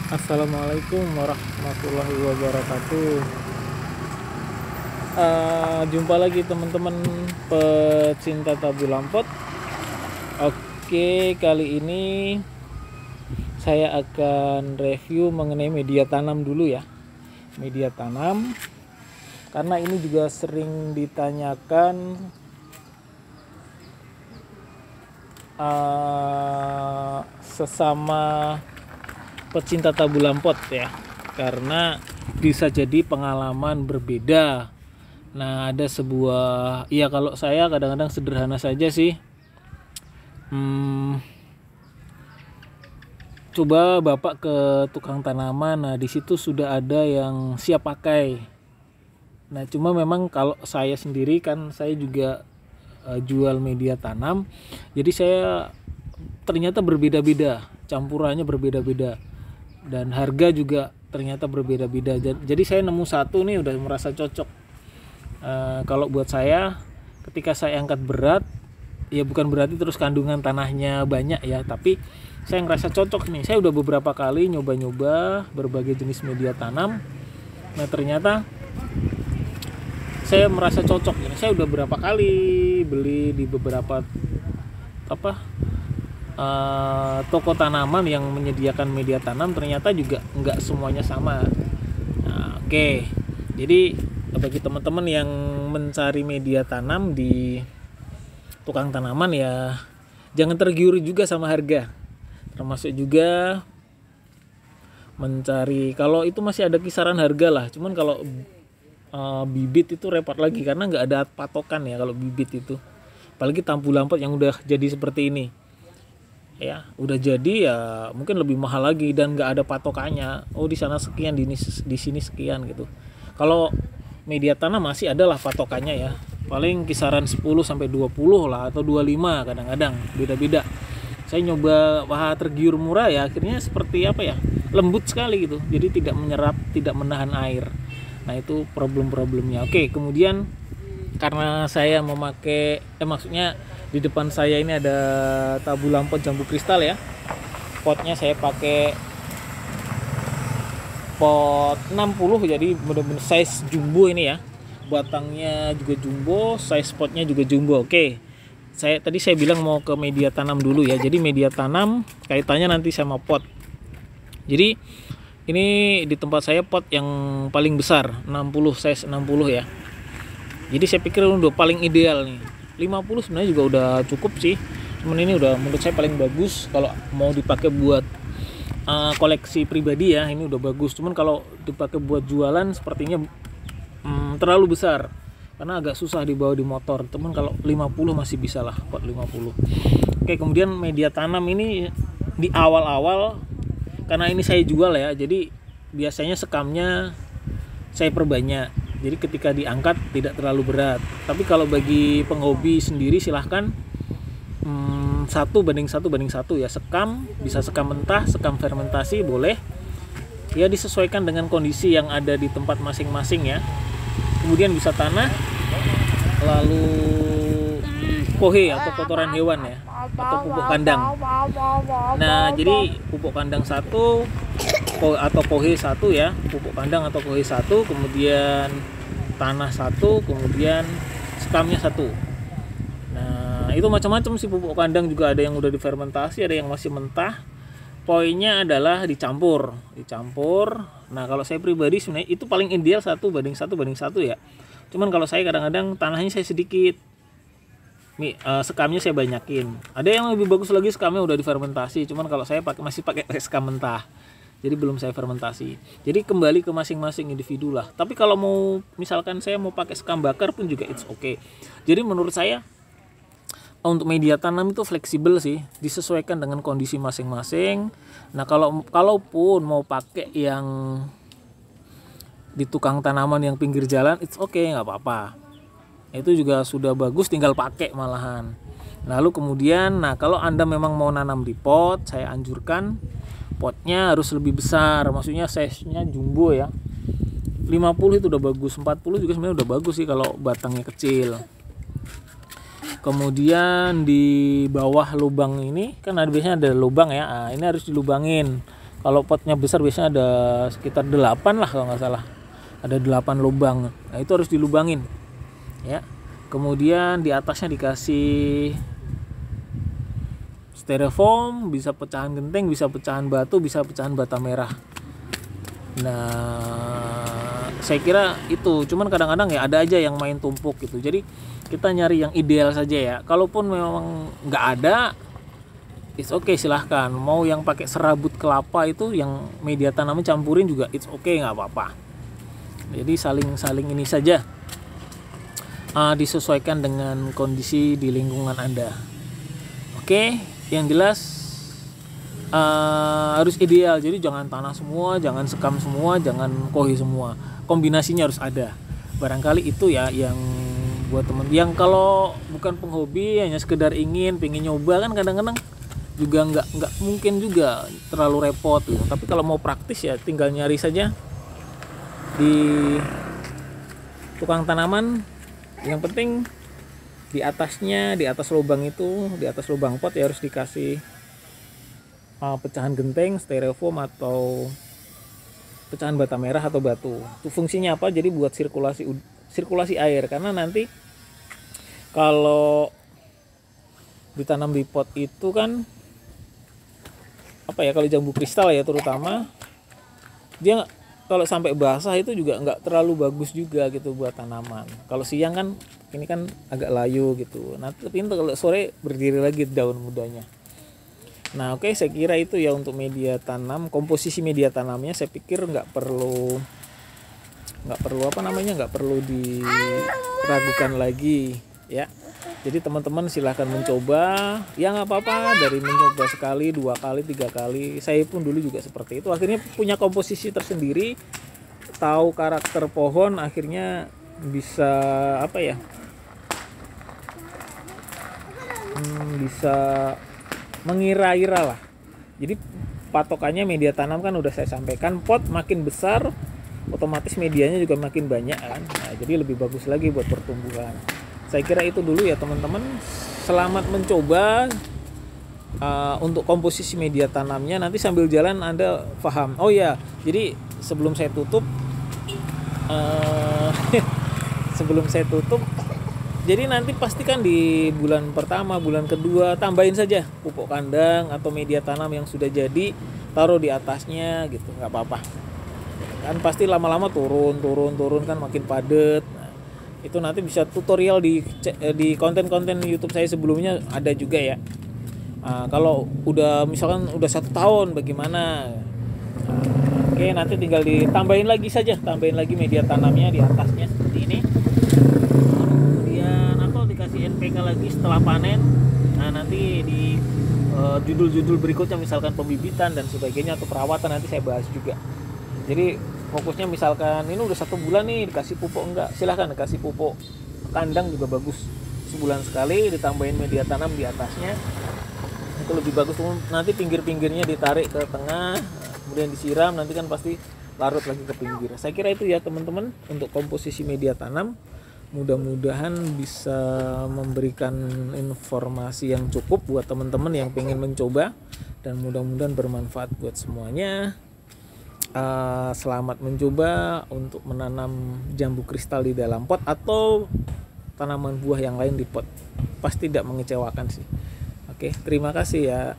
Assalamualaikum warahmatullahi wabarakatuh. Jumpa lagi teman-teman pecinta tabu lampot. Oke, kali ini saya akan review mengenai media tanam dulu ya. Media tanam, karena ini juga sering ditanyakan sesama pecinta tabu lampot ya, karena bisa jadi pengalaman berbeda. Nah, ada sebuah, ya kalau saya kadang-kadang sederhana saja sih. Coba Bapak ke tukang tanaman, nah di situ sudah ada yang siap pakai. Nah, cuma memang kalau saya sendiri kan saya juga jual media tanam. Jadi saya ternyata berbeda-beda, campurannya berbeda-beda. Dan harga juga ternyata berbeda-beda. Jadi saya nemu satu nih udah merasa cocok. Kalau buat saya, ketika saya angkat berat, ya bukan berarti terus kandungan tanahnya banyak ya, tapi saya ngerasa cocok nih. Saya udah beberapa kali nyoba-nyoba berbagai jenis media tanam. Nah, ternyata saya merasa cocok. Saya udah berapa kali beli di beberapa toko tanaman yang menyediakan media tanam, ternyata juga nggak semuanya sama. Nah, oke. Jadi bagi teman-teman yang mencari media tanam di tukang tanaman ya, jangan tergiur juga sama harga. Termasuk juga mencari, kalau itu masih ada kisaran harga lah. Cuman kalau bibit itu repot lagi karena nggak ada patokan ya kalau bibit itu. Apalagi tabu lampot yang udah jadi seperti ini. Ya udah jadi ya mungkin lebih mahal lagi dan nggak ada patokannya. Oh, di sana sekian, di sini sekian gitu. Kalau media tanam masih ada lah patokannya ya, paling kisaran 10 sampai 20 lah, atau 25 kadang-kadang, beda-beda. Saya nyoba, tergiur murah ya, akhirnya seperti apa ya, lembut sekali gitu, jadi tidak menyerap, tidak menahan air. Nah, itu problem-problemnya. Oke, kemudian karena saya memakai maksudnya di depan saya ini ada tabu lampot jambu kristal ya. Potnya saya pakai pot 60, jadi benar-benar size jumbo ini ya. Batangnya juga jumbo, size potnya juga jumbo. Oke. Tadi saya bilang mau ke media tanam dulu ya. Jadi media tanam kaitannya nanti sama pot. Jadi ini di tempat saya pot yang paling besar, 60, size 60 ya. Jadi saya pikir udah paling ideal nih. 50 sebenarnya juga udah cukup sih. Cuman ini udah menurut saya paling bagus kalau mau dipakai buat koleksi pribadi ya. Ini udah bagus. Cuman kalau dipakai buat jualan sepertinya terlalu besar karena agak susah dibawa di motor. Teman kalau 50 masih bisa lah, pot 50. Oke, kemudian media tanam ini di awal-awal karena ini saya jual ya. Jadi biasanya sekamnya saya perbanyak. Jadi ketika diangkat tidak terlalu berat. Tapi kalau bagi penghobi sendiri silahkan 1:1 ya. Sekam, bisa sekam mentah, sekam fermentasi boleh. Ya disesuaikan dengan kondisi yang ada di tempat masing-masing ya. Kemudian bisa tanah, lalu pohe atau kotoran hewan ya, atau pupuk kandang. Nah, jadi pupuk kandang 1 atau pohe 1 ya, pupuk kandang atau pohe 1, kemudian tanah 1, kemudian sekamnya 1. Nah, itu macam-macam sih. Pupuk kandang juga ada yang udah difermentasi, ada yang masih mentah. Poinnya adalah dicampur. Nah, kalau saya pribadi sebenarnya itu paling ideal 1:1 ya. Cuman kalau saya kadang-kadang tanahnya saya sedikit, sekamnya saya banyakin. Ada yang lebih bagus lagi, sekamnya udah difermentasi. Cuman kalau saya masih pakai sekam mentah, jadi belum saya fermentasi. Jadi kembali ke masing-masing individu lah. Tapi kalau mau misalkan saya mau pakai sekam bakar pun juga it's okay. Jadi menurut saya untuk media tanam itu fleksibel sih, disesuaikan dengan kondisi masing-masing. Nah, kalaupun mau pakai yang di tukang tanaman yang pinggir jalan, it's okay, nggak apa-apa. Itu juga sudah bagus, tinggal pakai malahan. Lalu kemudian, nah kalau Anda memang mau nanam di pot, saya anjurkan potnya harus lebih besar, maksudnya size-nya jumbo ya. 50 itu udah bagus, 40 juga sebenarnya udah bagus sih kalau batangnya kecil. Kemudian di bawah lubang ini kan biasanya ada lubang ya. Nah, ini harus dilubangin. Kalau potnya besar biasanya ada sekitar 8 lah kalau nggak salah, ada 8 lubang. Nah itu harus dilubangin ya. Kemudian di atasnya dikasih styrofoam, bisa pecahan genteng, bisa pecahan batu, bisa pecahan bata merah. Nah saya kira itu, cuman kadang-kadang ya ada aja yang main tumpuk gitu. Jadi kita nyari yang ideal saja ya. Kalaupun memang nggak ada, it's okay, silahkan. Mau yang pakai serabut kelapa itu yang media tanamnya campurin juga it's okay, nggak apa-apa. Jadi saling ini saja, disesuaikan dengan kondisi di lingkungan Anda. Oke, yang jelas harus ideal. Jadi jangan tanah semua, jangan sekam semua, jangan kohi semua. Kombinasinya harus ada. Barangkali itu ya yang buat teman yang kalau bukan penghobi, hanya sekedar pengen nyoba, kan kadang-kadang juga nggak mungkin juga terlalu repot gitu. Tapi kalau mau praktis ya tinggal nyari saja di tukang tanaman. Yang penting di atasnya, di atas lubang itu, di atas lubang pot ya harus dikasih pecahan genteng, styrofoam atau pecahan bata merah atau batu. Itu fungsinya apa? Jadi buat sirkulasi air, karena nanti kalau ditanam di pot itu kan apa ya, kalau jambu kristal ya terutama, dia kalau sampai basah itu juga nggak terlalu bagus juga gitu buat tanaman. Kalau siang kan ini kan agak layu gitu. Nah tapi kalau sore berdiri lagi daun mudanya. Nah oke, saya kira itu ya untuk media tanam. Komposisi media tanamnya saya pikir nggak perlu nggak perlu diragukan lagi ya. Jadi teman-teman silahkan mencoba, ya nggak apa-apa, dari mencoba sekali, 2 kali, 3 kali. Saya pun dulu juga seperti itu, akhirnya punya komposisi tersendiri, tahu karakter pohon, akhirnya bisa apa ya, bisa mengira-ira lah. Jadi patokannya media tanam kan udah saya sampaikan, pot makin besar otomatis medianya juga makin banyak kan. Nah, jadi lebih bagus lagi buat pertumbuhan. Saya kira itu dulu ya teman-teman. Selamat mencoba untuk komposisi media tanamnya. Nanti sambil jalan Anda paham. Oh ya, jadi sebelum saya tutup jadi nanti pastikan di bulan pertama, bulan kedua tambahin saja pupuk kandang atau media tanam yang sudah jadi, taruh di atasnya gitu, nggak apa-apa. Kan pasti lama-lama turun kan, makin padat. Nah, itu nanti bisa tutorial di konten-konten YouTube saya sebelumnya ada juga ya. Kalau udah misalkan udah 1 tahun bagaimana? Oke, nanti tinggal tambahin lagi media tanamnya di atasnya seperti ini. Kemudian atau dikasih NPK lagi setelah panen. Nah nanti di judul-judul berikutnya misalkan pembibitan dan sebagainya atau perawatan nanti saya bahas juga. Jadi fokusnya misalkan ini udah 1 bulan nih dikasih pupuk enggak, silahkan dikasih pupuk kandang juga bagus, sebulan sekali ditambahin media tanam di atasnya, itu lebih bagus. Nanti pinggir-pinggirnya ditarik ke tengah, kemudian disiram, nanti kan pasti larut lagi ke pinggir. Saya kira itu ya teman-teman untuk komposisi media tanam. Mudah-mudahan bisa memberikan informasi yang cukup buat teman-teman yang pengen mencoba, dan mudah-mudahan bermanfaat buat semuanya. Selamat mencoba untuk menanam jambu kristal di dalam pot atau tanaman buah yang lain di pot. Pasti tidak mengecewakan sih. Oke, terima kasih ya.